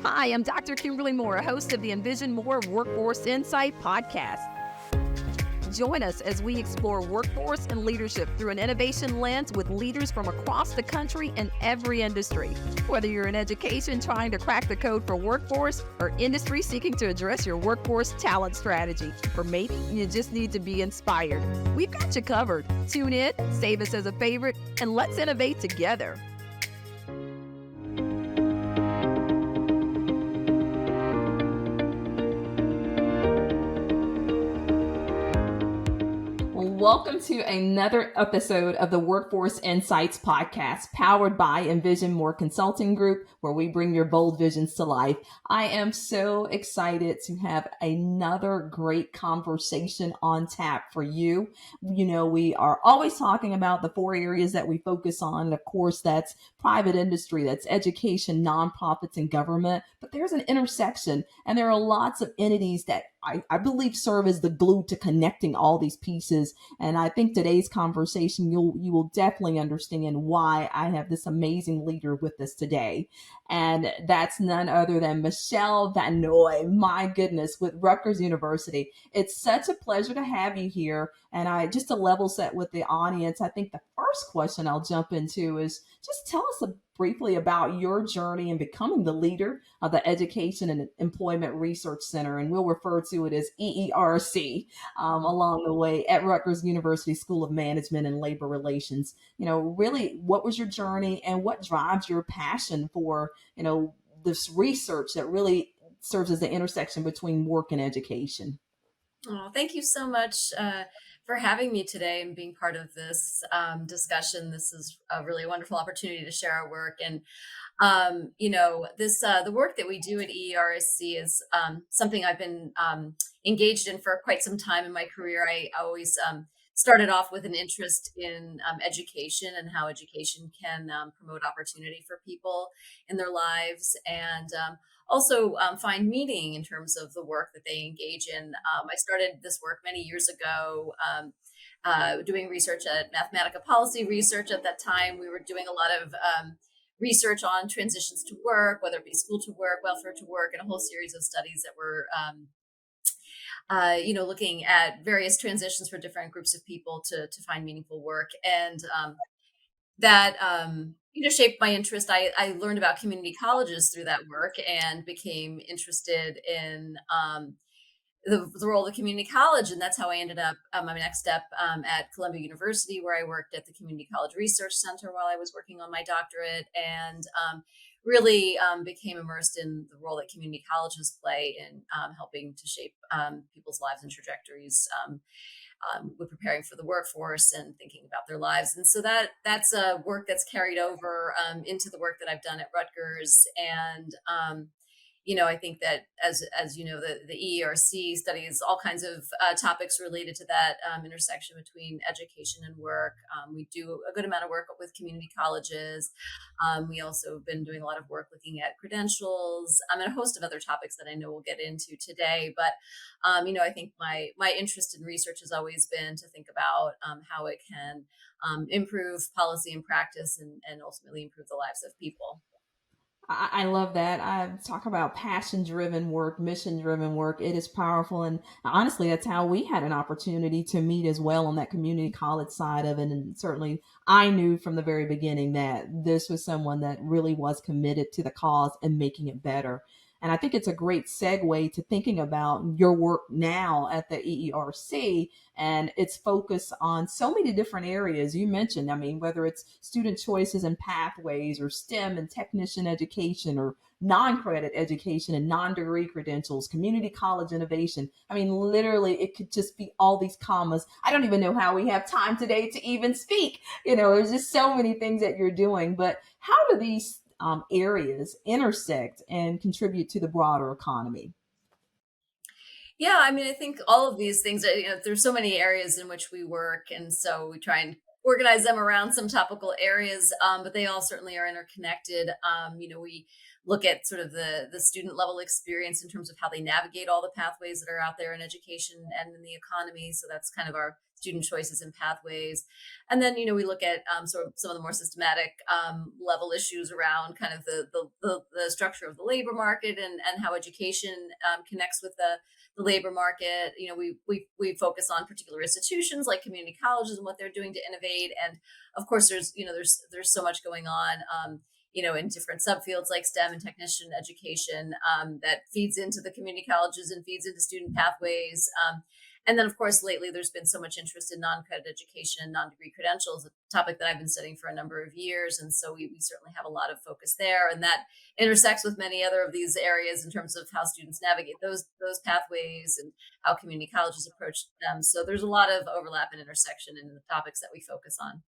Hi, I'm Dr. Kimberly Moore, host of the Envision More Workforce Insight podcast. Join us as we explore workforce and leadership through an innovation lens with leaders from across the country in every industry. Whether you're in education trying to crack the code for workforce or industry seeking to address your workforce talent strategy, or maybe you just need to be inspired, we've got you covered. Tune in, save us as a favorite, and let's innovate together. Welcome to another episode of the Workforce Insights podcast, powered by Envision More Consulting Group, where we bring your bold visions to life. I am so excited to have another great conversation on tap for you. You know, we are always talking about the 4 areas that we focus on. Of course, that's private industry, that's education, nonprofits, and government. But there's an intersection, and there are lots of entities that I believe serve as the glue to connecting all these pieces. And I think today's conversation, you will definitely understand why I have this amazing leader with us today. And that's none other than Michelle Van Noy. My goodness, with Rutgers University. It's such a pleasure to have you here. And just to level set with the audience, I think the first question I'll jump into is just tell us briefly about your journey in becoming the leader of the Education and Employment Research Center, and we'll refer to it as EERC along the way at Rutgers University School of Management and Labor Relations. You know, really, what was your journey and what drives your passion for, this research that really serves as the intersection between work and education? Oh, thank you so much for having me today and being part of this discussion. This is a really wonderful opportunity to share our work. And, the work that we do at ERSC is something I've been engaged in for quite some time in my career. I always started off with an interest in education and how education can promote opportunity for people in their lives. And also find meaning in terms of the work that they engage in. I started this work many years ago, doing research at Mathematica Policy Research. At that time, we were doing a lot of research on transitions to work, whether it be school to work, welfare to work, and a whole series of studies that were looking at various transitions for different groups of people to find meaningful work. And that shaped my interest. I learned about community colleges through that work and became interested in the role of the community college, and that's how I ended up my next step at Columbia University, where I worked at the Community College Research Center while I was working on my doctorate, and really became immersed in the role that community colleges play in helping to shape people's lives and trajectories with preparing for the workforce and thinking about their lives. And so that's a work that's carried over into the work that I've done at Rutgers. And I think that as you know, the EERC studies all kinds of topics related to that intersection between education and work. We do a good amount of work with community colleges. We also have been doing a lot of work looking at credentials and a host of other topics that I know we'll get into today. But I think my interest in research has always been to think about how it can improve policy and practice and ultimately improve the lives of people. I love that. I talk about passion driven work, mission driven work. It is powerful. And honestly, that's how we had an opportunity to meet as well on that community college side of it. And certainly I knew from the very beginning that this was someone that really was committed to the cause and making it better. And I think it's a great segue to thinking about your work now at the EERC and its focus on so many different areas. You mentioned, I mean, whether it's student choices and pathways or STEM and technician education or non-credit education and non-degree credentials, community college innovation. I mean, literally, it could just be all these commas. I don't even know how we have time today to even speak. There's just so many things that you're doing. But how do these areas intersect and contribute to the broader economy? Yeah, I mean, I think all of these things, there's so many areas in which we work, and so we try and organize them around some topical areas, but they all certainly are interconnected. We look at sort of the student level experience in terms of how they navigate all the pathways that are out there in education and in the economy. So that's kind of our student choices and pathways. And then, we look at sort of some of the more systematic level issues around kind of the structure of the labor market and how education connects with the labor market. We focus on particular institutions like community colleges and what they're doing to innovate. And of course, there's so much going on. In different subfields like STEM and technician education that feeds into the community colleges and feeds into student pathways. And then, of course, lately there's been so much interest in non-credit education and non-degree credentials, a topic that I've been studying for a number of years. And so we certainly have a lot of focus there. And that intersects with many other of these areas in terms of how students navigate those pathways and how community colleges approach them. So there's a lot of overlap and intersection in the topics that we focus on.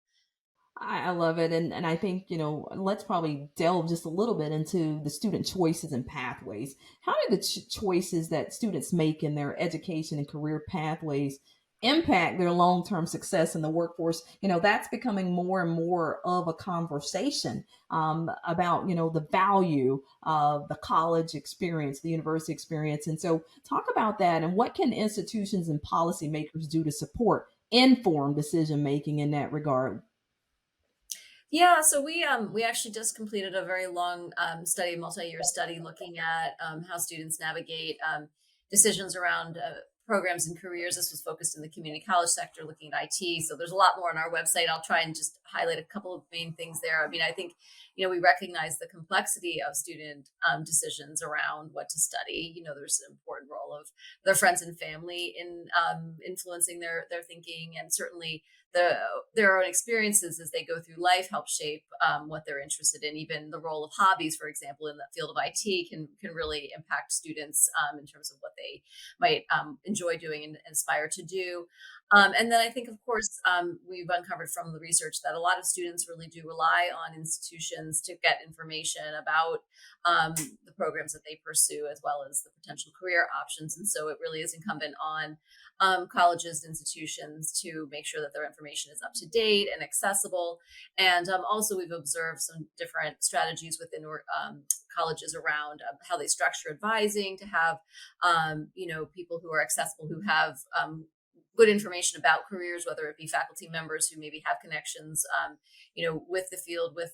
I love it. And I think, let's probably delve just a little bit into the student choices and pathways. How do the choices that students make in their education and career pathways impact their long term success in the workforce? That's becoming more and more of a conversation about, the value of the college experience, the university experience. And so, talk about that and what can institutions and policymakers do to support informed decision making in that regard? Yeah, so we actually just completed a very long study, multi-year study, looking at how students navigate decisions around programs and careers. This was focused in the community college sector, looking at IT. So there's a lot more on our website. I'll try and just highlight a couple of main things there. I mean, I think we recognize the complexity of student decisions around what to study. There's an important role of their friends and family in influencing their thinking, and certainly their own experiences as they go through life help shape what they're interested in. Even the role of hobbies, for example, in the field of IT can really impact students in terms of what they might enjoy doing and aspire to do. And then I think, of course, we've uncovered from the research that a lot of students really do rely on institutions to get information about the programs that they pursue, as well as the potential career options. And so it really is incumbent on colleges and institutions to make sure that their information is up to date and accessible. And also, we've observed some different strategies within colleges around how they structure advising to have, people who are accessible, who have good information about careers, whether it be faculty members who maybe have connections, with the field, with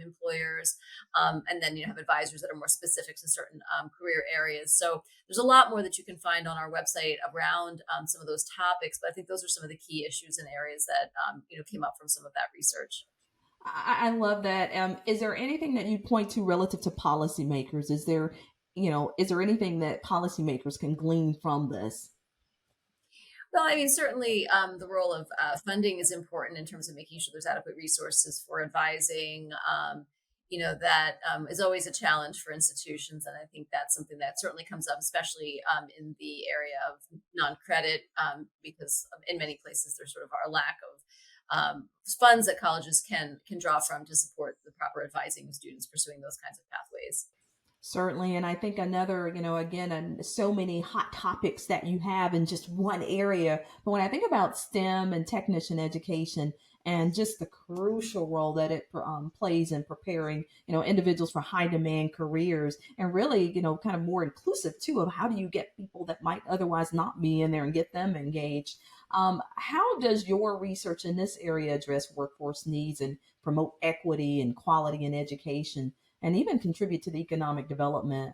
employers, and then have advisors that are more specific to certain career areas. So there's a lot more that you can find on our website around some of those topics, but I think those are some of the key issues and areas that came up from some of that research. I love that. Is there anything that you point to relative to policymakers? Is there anything that policymakers can glean from this? Well, I mean, certainly the role of funding is important in terms of making sure there's adequate resources for advising. That is always a challenge for institutions. And I think that's something that certainly comes up, especially in the area of non-credit, because in many places there's sort of our lack of funds that colleges can draw from to support the proper advising of students pursuing those kinds of pathways. Certainly. And I think another, again, so many hot topics that you have in just one area. But when I think about STEM and technician education and just the crucial role that it plays in preparing, individuals for high demand careers and really, kind of more inclusive too of how do you get people that might otherwise not be in there and get them engaged. How does your research in this area address workforce needs and promote equity and quality in education? And even contribute to the economic development.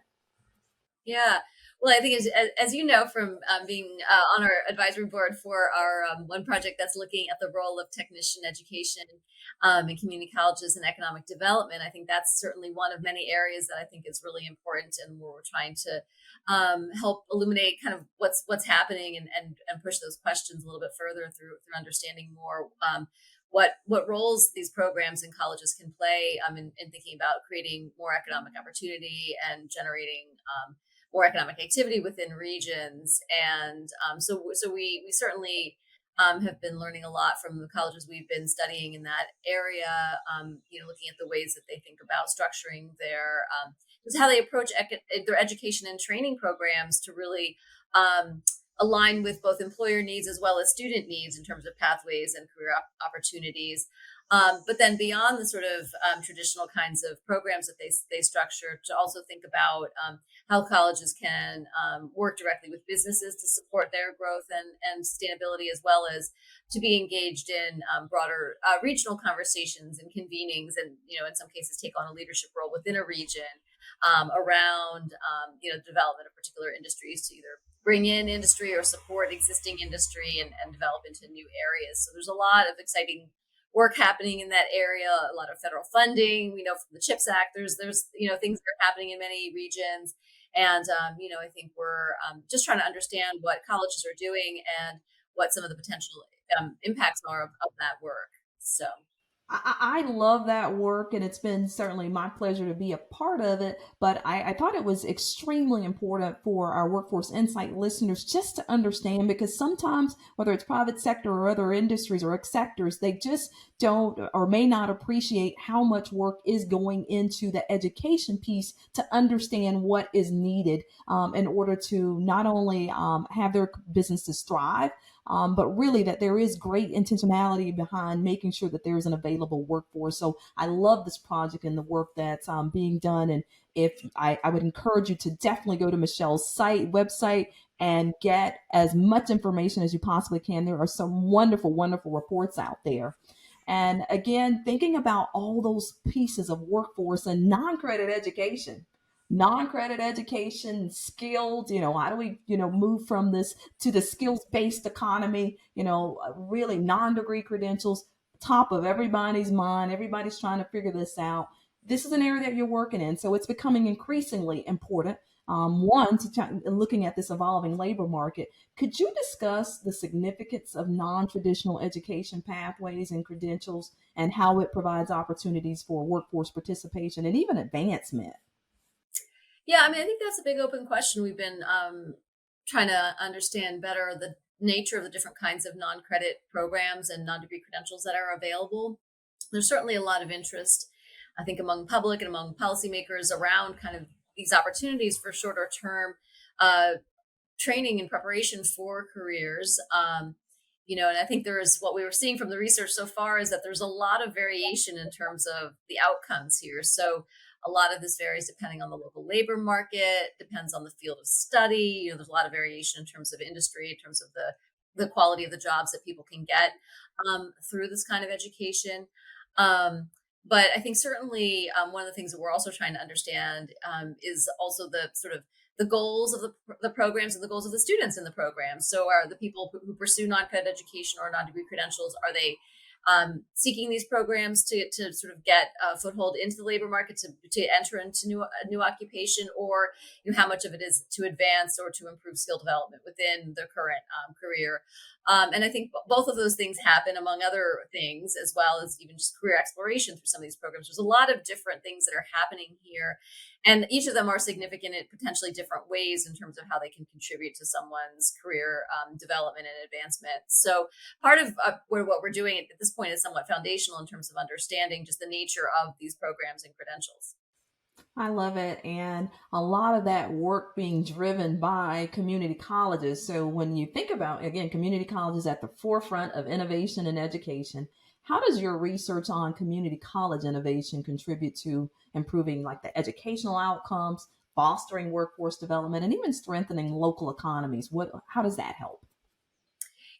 Yeah. Well, I think as you know from being on our advisory board for our one project that's looking at the role of technician education in community colleges and economic development, I think that's certainly one of many areas that I think is really important, and where we're trying to help illuminate kind of what's happening, and push those questions a little bit further through understanding more what roles these programs in colleges can play in thinking about creating more economic opportunity and generating more economic activity within regions. And so we certainly have been learning a lot from the colleges we've been studying in that area, looking at the ways that they think about structuring just how they approach their education and training programs to really align with both employer needs as well as student needs in terms of pathways and career opportunities. But then beyond the sort of traditional kinds of programs that they structure, to also think about how colleges can work directly with businesses to support their growth and sustainability, as well as to be engaged in broader regional conversations and convenings, and in some cases take on a leadership role within a region around development of particular industries to either bring in industry or support existing industry and develop into new areas. So there's a lot of exciting work happening in that area, a lot of federal funding. We know from the CHIPS Act, there's things that are happening in many regions. And I think we're just trying to understand what colleges are doing and what some of the potential impacts are of that work. So I love that work, and it's been certainly my pleasure to be a part of it. But I thought it was extremely important for our Workforce Insight listeners just to understand, because sometimes, whether it's private sector or other industries or sectors, they just don't or may not appreciate how much work is going into the education piece to understand what is needed in order to not only have their businesses thrive, but really that there is great intentionality behind making sure that there is an available workforce. So I love this project and the work that's being done. And if I would encourage you to definitely go to Michelle's website and get as much information as you possibly can. There are some wonderful, wonderful reports out there. And again, thinking about all those pieces of workforce and non-credit education, non-credit education, skilled, how do we, move from this to the skills-based economy, really non-degree credentials, top of everybody's mind. Everybody's trying to figure this out. This is an area that you're working in. So it's becoming increasingly important. One, looking at this evolving labor market, could you discuss the significance of non-traditional education pathways and credentials and how it provides opportunities for workforce participation and even advancement? yeah, I mean, I think that's a big open question. We've been trying to understand better the nature of the different kinds of non-credit programs and non-degree credentials that are available. There's certainly a lot of interest, I think, among public and among policymakers around kind of these opportunities for shorter term uh, training and preparation for careers. And I think there is, what we were seeing from the research so far is that there's a lot of variation in terms of the outcomes here. So a lot of this varies depending on the local labor market, depends on the field of study. There's a lot of variation in terms of industry, in terms of the quality of the jobs that people can get through this kind of education. But I think certainly one of the things that we're also trying to understand is also the sort of the goals of the programs and the goals of the students in the program. So are the people who pursue non-credit education or non-degree credentials, are they seeking these programs to sort of get a foothold into the labor market, to enter into a new occupation, or how much of it is to advance or to improve skill development within their current career. And I think both of those things happen, among other things, as well as even just career exploration through some of these programs. There's a lot of different things that are happening here, and each of them are significant in potentially different ways in terms of how they can contribute to someone's career development and advancement. So part of what we're doing at this point is somewhat foundational in terms of understanding just the nature of these programs and credentials. I love it. And a lot of that work being driven by community colleges. So when you think about, again, community colleges at the forefront of innovation and education, how does your research on community college innovation contribute to improving like the educational outcomes, fostering workforce development, and even strengthening local economies? How does that help?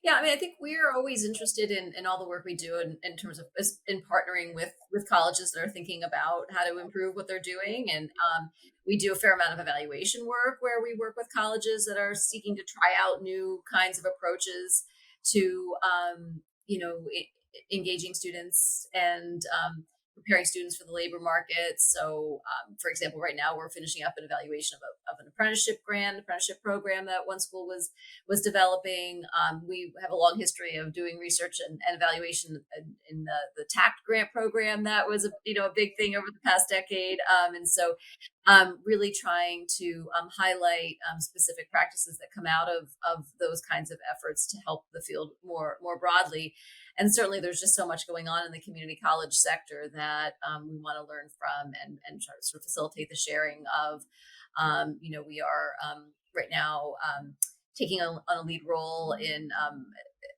Yeah, I mean, I think we're always interested in all the work we do in terms of in partnering with colleges that are thinking about how to improve what they're doing. And we do a fair amount of evaluation work where we work with colleges that are seeking to try out new kinds of approaches to, engaging students and preparing students for the labor market. So, for example, right now we're finishing up an evaluation of an apprenticeship program that one school was developing. We have a long history of doing research and evaluation in the TACT grant program that was a big thing over the past decade. And so really trying to highlight specific practices that come out of those kinds of efforts to help the field more broadly. And certainly there's just so much going on in the community college sector that we want to learn from and try to sort of facilitate the sharing of. We are right now taking on a lead role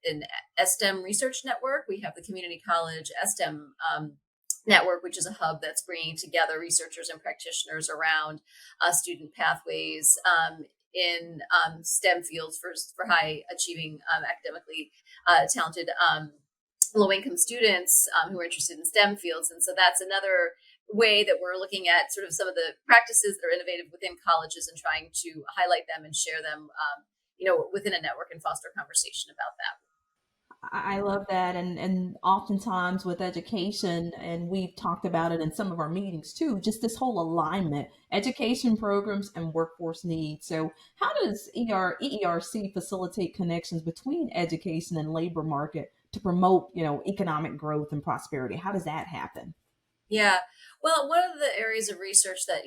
an STEM research network. We have the Community College STEM network, which is a hub that's bringing together researchers and practitioners around student pathways in STEM fields for high achieving, academically talented low income students who are interested in STEM fields. And so that's another way that we're looking at sort of some of the practices that are innovative within colleges and trying to highlight them and share them, within a network and foster conversation about that. I love that. And oftentimes with education, and we've talked about it in some of our meetings too, just this whole alignment, education programs and workforce needs. So how does ERC facilitate connections between education and labor market to promote, economic growth and prosperity? How does that happen? Yeah. Well, one of the areas of research that,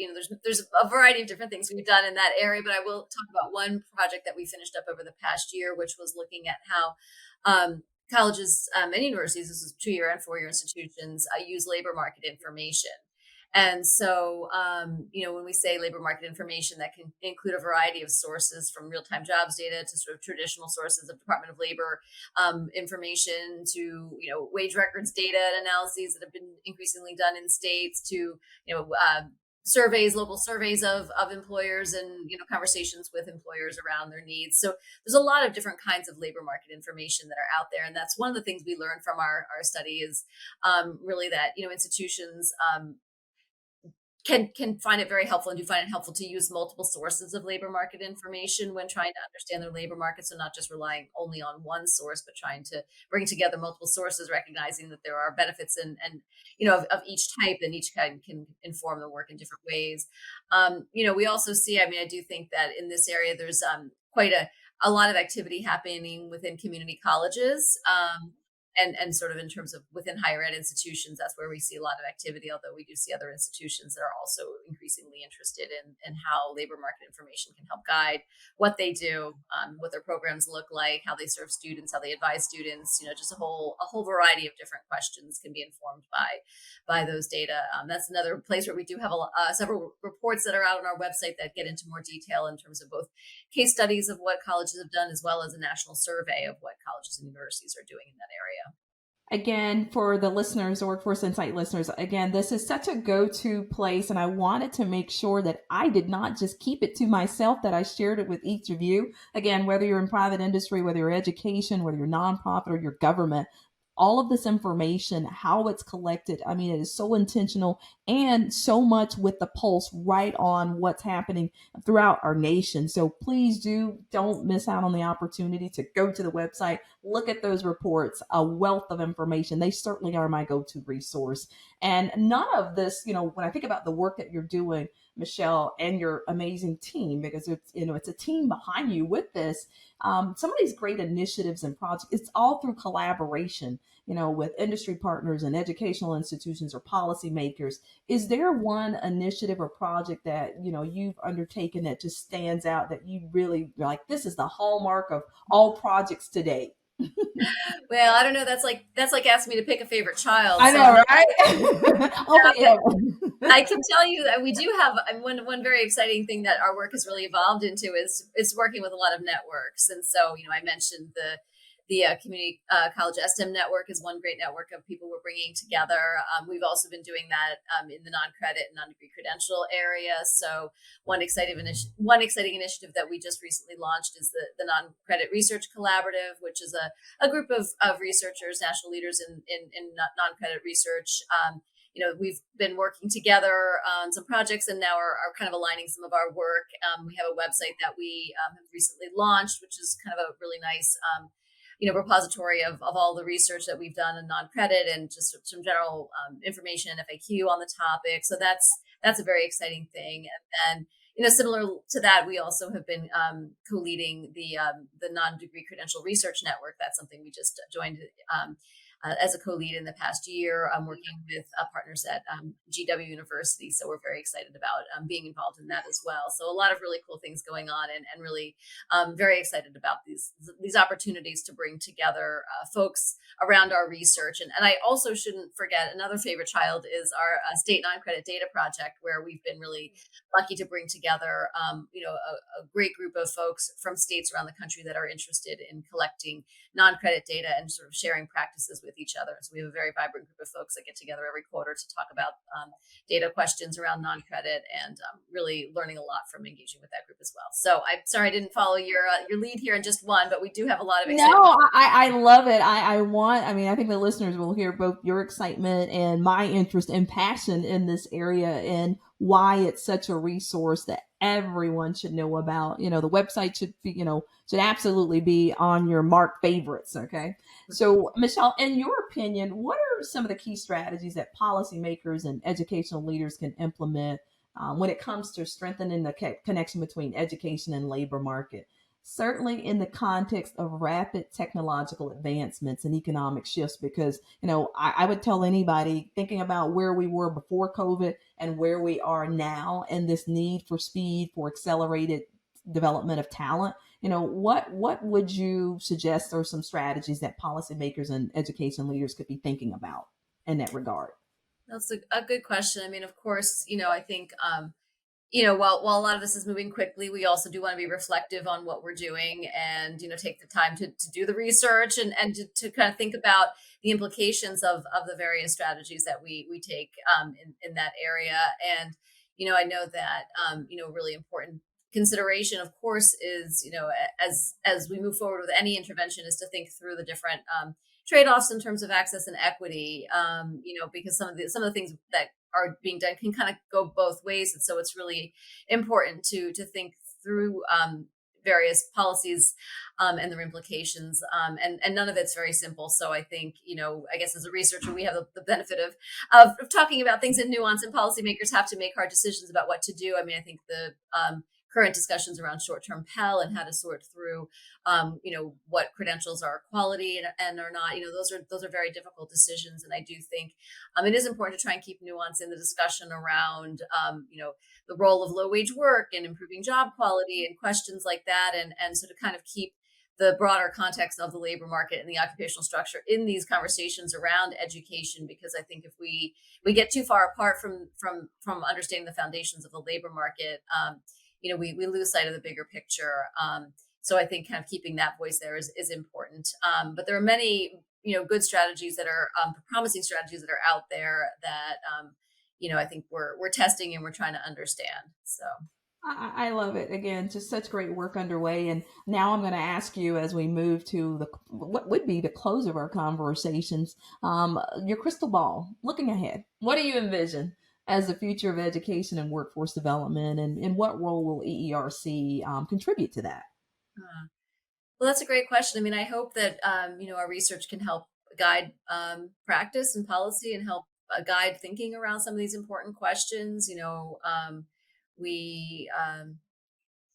there's a variety of different things we've done in that area, but I will talk about one project that we finished up over the past year, which was looking at how colleges and universities, this is 2-year and 4-year institutions, use labor market information. And so, when we say labor market information, that can include a variety of sources from real-time jobs data to sort of traditional sources of Department of Labor information to, wage records data and analyses that have been increasingly done in states to, surveys, local surveys of employers and, conversations with employers around their needs. So there's a lot of different kinds of labor market information that are out there. And that's one of the things we learned from our study is really that, institutions can find it very helpful and do find it helpful to use multiple sources of labor market information when trying to understand their labor market. So not just relying only on one source, but trying to bring together multiple sources, recognizing that there are benefits and of each type, and each kind can inform the work in different ways. We also see, I do think that in this area, there's quite a lot of activity happening within community colleges. And sort of in terms of within higher ed institutions, that's where we see a lot of activity, although we do see other institutions that are also increasingly interested in how labor market information can help guide what they do, what their programs look like, how they serve students, how they advise students, just a whole variety of different questions can be informed by those data. That's another place where we do have several reports that are out on our website that get into more detail in terms of both case studies of what colleges have done, as well as a national survey of what colleges and universities are doing in that area. Again, for the listeners, the Workforce Insight listeners, again, this is such a go-to place, and I wanted to make sure that I did not just keep it to myself, that I shared it with each of you. Again, whether you're in private industry, whether you're education, whether you're nonprofit or your government, all of this information, how it's collected, it is so intentional and so much with the pulse right on what's happening throughout our nation. So please don't miss out on the opportunity to go to the website, look at those reports, a wealth of information. They certainly are my go-to resource. And none of this, when I think about the work that you're doing, Michelle, and your amazing team, because it's a team behind you with this. Some of these great initiatives and projects, it's all through collaboration, with industry partners and educational institutions or policymakers. Is there one initiative or project that, you've undertaken that just stands out, that you really like, this is the hallmark of all projects today? Well, I don't know. That's like asking me to pick a favorite child. I So know, right? Oh, but yeah. I can tell you that we do have one very exciting thing that our work has really evolved into is working with a lot of networks. And so, I mentioned the community college STEM network is one great network of people we're bringing together. We've also been doing that in the non-credit and non-degree credential area. So one exciting initiative that we just recently launched is the non-credit research collaborative, which is a group of researchers, national leaders in non-credit research. We've been working together on some projects and now are kind of aligning some of our work. We have a website that we have recently launched, which is kind of a really nice repository of all the research that we've done in non-credit and just some general information and FAQ on the topic. So that's a very exciting thing. And then, similar to that, we also have been co-leading the non-degree credential research network. That's something we just joined as a co-lead in the past year. I'm working with partners at GW University, so we're very excited about being involved in that as well. So a lot of really cool things going on, and really very excited about these opportunities to bring together folks around our research. And I also shouldn't forget another favorite child is our state non-credit data project, where we've been really lucky to bring together, a great group of folks from states around the country that are interested in collecting non-credit data and sort of sharing practices with each other. So we have a very vibrant group of folks that get together every quarter to talk about data questions around non-credit, and really learning a lot from engaging with that group as well. So I'm sorry I didn't follow your lead here in just one, but we do have a lot of No, exciting. I love it. I mean, I think the listeners will hear both your excitement and my interest and passion in this area, and why it's such a resource that everyone should know about. The website should be, should absolutely be on your marked favorites. Okay. So, Michelle, in your opinion, what are some of the key strategies that policymakers and educational leaders can implement when it comes to strengthening the connection between education and labor market? Certainly in the context of rapid technological advancements and economic shifts, because I would tell anybody thinking about where we were before COVID and where we are now, and this need for speed, for accelerated development of talent. What would you suggest are some strategies that policymakers and education leaders could be thinking about in that regard? That's a good question. I mean, of course, I think while a lot of this is moving quickly, we also do want to be reflective on what we're doing, and take the time to do the research, and to kind of think about the implications of the various strategies that we take in that area. And I know that really important consideration, of course, is as we move forward with any intervention, is to think through the different trade-offs in terms of access and equity. Because some of the things that are being done can kind of go both ways, and so it's really important to think through various policies and their implications, and none of it's very simple. So I think I guess as a researcher, we have the benefit of talking about things in nuance, and policymakers have to make hard decisions about what to do. I mean, I think the current discussions around short-term Pell and how to sort through what credentials are quality and are not, those are very difficult decisions. And I do think it is important to try and keep nuance in the discussion around the role of low wage work and improving job quality and questions like that, and so to kind of keep the broader context of the labor market and the occupational structure in these conversations around education. Because I think if we get too far apart from understanding the foundations of the labor market, we lose sight of the bigger picture. So I think kind of keeping that voice there is important. But there are many, good strategies that are promising strategies that are out there that, I think we're testing and we're trying to understand. So. I love it. Again, just such great work underway. And now I'm going to ask you, as we move to what would be the close of our conversations, your crystal ball, looking ahead. What do you envision as the future of education and workforce development, and what role will EERC contribute to that? Well, that's a great question. I mean, I hope that our research can help guide practice and policy, and help guide thinking around some of these important questions. We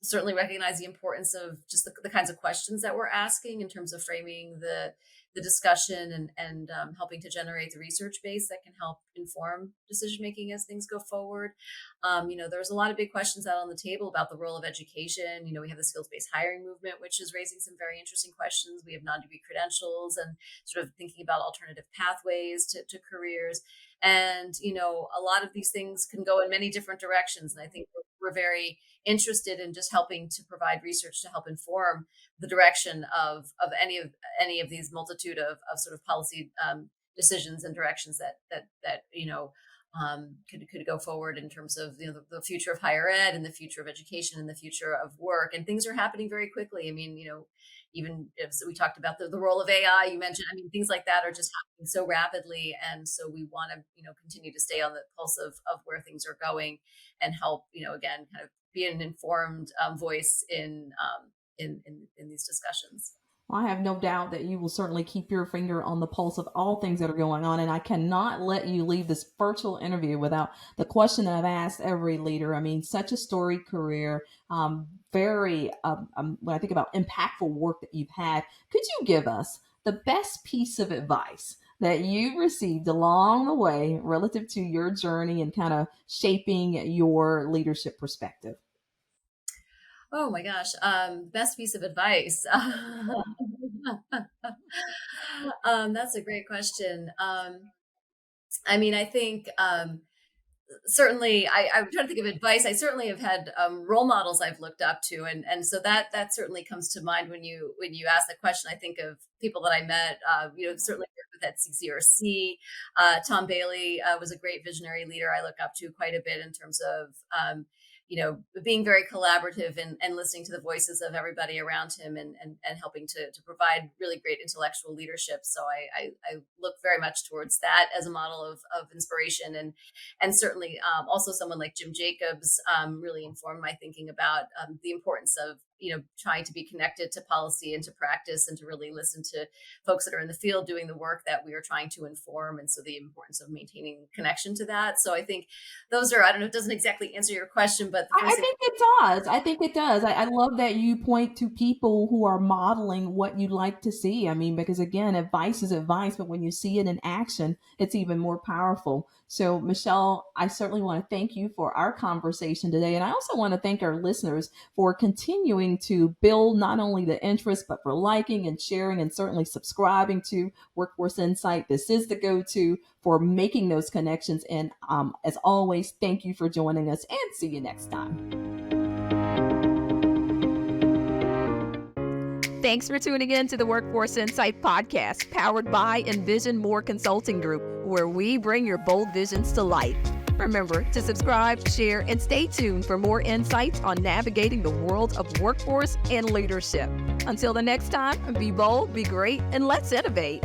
certainly recognize the importance of just the kinds of questions that we're asking in terms of framing the discussion, and helping to generate the research base that can help inform decision making as things go forward. There's a lot of big questions out on the table about the role of education. We have the skills-based hiring movement, which is raising some very interesting questions. We have non-degree credentials, and sort of thinking about alternative pathways to careers. And a lot of these things can go in many different directions. And I think we're very interested in just helping to provide research to help inform the direction of any of these multitude of sort of policy decisions and directions that could go forward in terms of the future of higher ed, and the future of education, and the future of work. And things are happening very quickly. I mean, even if we talked about the role of AI, you mentioned, I mean, things like that are just happening so rapidly. And so we want to, continue to stay on the pulse of where things are going, and help, again, kind of be an informed voice in these discussions. Well, I have no doubt that you will certainly keep your finger on the pulse of all things that are going on. And I cannot let you leave this virtual interview without the question that I've asked every leader. I mean, such a storied career, very, when I think about impactful work that you've had, could you give us the best piece of advice that you received along the way relative to your journey and kind of shaping your leadership perspective? Oh my gosh. Best piece of advice. That's a great question. I mean, I think certainly I'm trying to think of advice. I certainly have had role models I've looked up to, and so that certainly comes to mind when you ask that question. I think of people that I met. Certainly worked with at ERSC. Tom Bailey was a great visionary leader I look up to quite a bit in terms of being very collaborative and listening to the voices of everybody around him and helping to provide really great intellectual leadership. So I look very much towards that as a model of inspiration, and certainly also someone like Jim Jacobs really informed my thinking about the importance of trying to be connected to policy and to practice and to really listen to folks that are in the field doing the work that we are trying to inform, and so the importance of maintaining connection to that. So I think those are, I don't know, it doesn't exactly answer your question, but the I first think it does. I think it does. I love that you point to people who are modeling what you'd like to see. I mean, because again, advice is advice, but when you see it in action, it's even more powerful. So, Michelle, I certainly want to thank you for our conversation today. And I also want to thank our listeners for continuing to build not only the interest, but for liking and sharing and certainly subscribing to Workforce Insight. This is the go to for making those connections. And as always, thank you for joining us and see you next time. Thanks for tuning in to the Workforce Insight podcast, powered by Envision More Consulting Group, where we bring your bold visions to life. Remember to subscribe, share, and stay tuned for more insights on navigating the world of workforce and leadership. Until the next time, be bold, be great, and let's innovate.